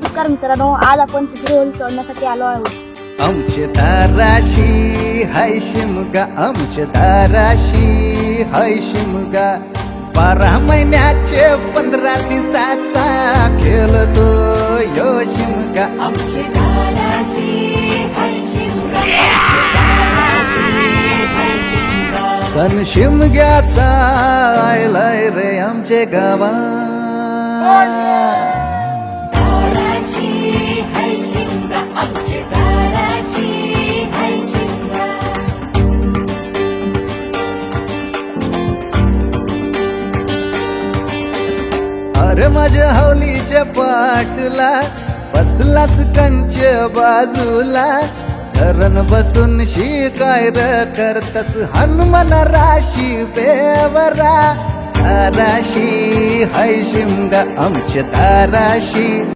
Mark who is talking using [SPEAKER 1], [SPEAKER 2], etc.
[SPEAKER 1] नमस्कार मित्रांनो, आज आपण तिसरी होळी सोडण्यासाठी आलो आहोत.
[SPEAKER 2] आमचे दाराशी हाय शिमगा, आमचे दाराशी हाय शिमगा. 12 महिन्याचे 15 दिवसाचा खेळतो यो शिमगा.
[SPEAKER 3] आमचे दाराशी हाय शिमगा, आमचे दाराशी हाय शिमगा.
[SPEAKER 2] सण शिमग्याचा आयलाय रे आमचे गावा.
[SPEAKER 3] दाराशी हाय शिमगा, आमचे दाराशी हाय शिमगा.
[SPEAKER 2] अरे माझ्या हौलीच्या पाटला बसलाच कंच बाजूला. धरण बसून शिकाय र करतस हनुमान राशी बेवरा. दाराशी हाय शिमगा, आमच्या दाराशी.